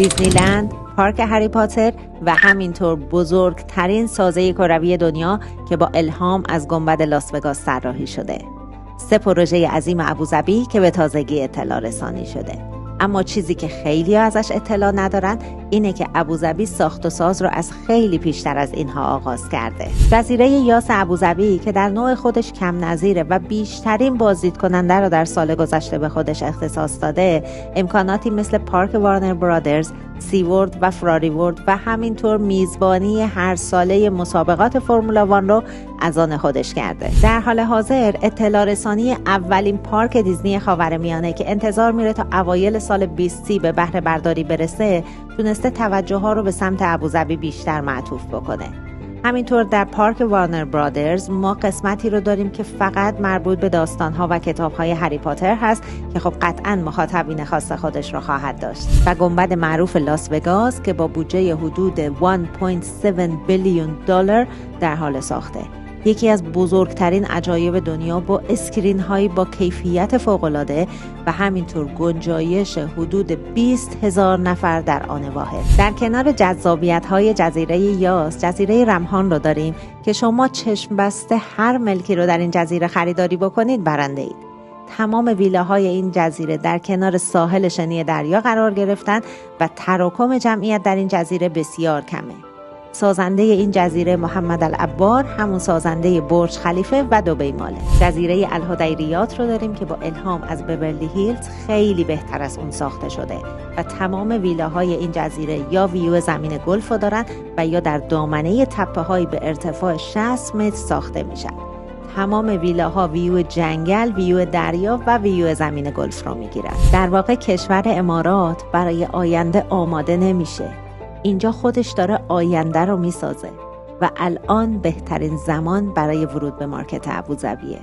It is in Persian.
دیزنیلند، پارک هری پاتر و همینطور بزرگترین سازه کروی دنیا که با الهام از گنبد لاس وگاس طراحی شده. 3 پروژه عظیم ابوظبی که به تازگی اطلاع رسانی شده. اما چیزی که خیلی ازش اطلاع ندارن اینه که ابوظبی ساخت و ساز رو از خیلی پیشتر از اینها آغاز کرده. جزیره یاس ابوظبی که در نوع خودش کم نظیره و بیشترین بازدید کننده رو در سال گذشته به خودش اختصاص داده، امکاناتی مثل پارک وارنر برادرز، سی ورلد و فراری ورلد و همینطور میزبانی هر ساله مسابقات فرمولا 1 رو از آن خودش کرده. در حال حاضر اطلاع رسانی اولین پارک دیزنی خاورمیانه که انتظار میره تا اوایل سال 2030 به بهره برداری برسه، تونسته توجه ها رو به سمت ابوظبی بیشتر معطوف بکنه. همینطور در پارک وارنر برادرز ما قسمتی رو داریم که فقط مربوط به داستان‌ها و کتاب‌های هری پاتر هست که خب قطعاً مخاطبین خاص خودش رو خواهد داشت و گنبد معروف لاس وگاس که با بودجه حدود 1.7 بیلیون دلار در حال ساخته. یکی از بزرگترین عجایب دنیا با اسکرین هایی با کیفیت فوق‌العاده و همینطور گنجایش حدود 20,000 نفر در آن واحد. در کنار جذابیت های جزیره یاس، جزیره رمهان رو داریم که شما چشم بسته هر ملکی رو در این جزیره خریداری بکنید برنده اید. تمام ویلاهای این جزیره در کنار ساحل شنی دریا قرار گرفتن و تراکم جمعیت در این جزیره بسیار کمه. سازنده این جزیره محمد العبار همون سازنده برج خلیفه و دبی ماله. جزیره الهدیریات رو داریم که با الهام از بورلی هیلز خیلی بهتر از اون ساخته شده و تمام ویلاهای این جزیره یا ویو زمین گلف رو دارن و یا در دامنه تپه‌هایی به ارتفاع 60 متر ساخته میشن. تمام ویلاها ویو جنگل، ویو دریا و ویو زمین گلف رو میگیرن. در واقع کشور امارات برای آینده آماده نمیشه. اینجا خودش داره آینده رو میسازه و الان بهترین زمان برای ورود به مارکت ابوظبیه.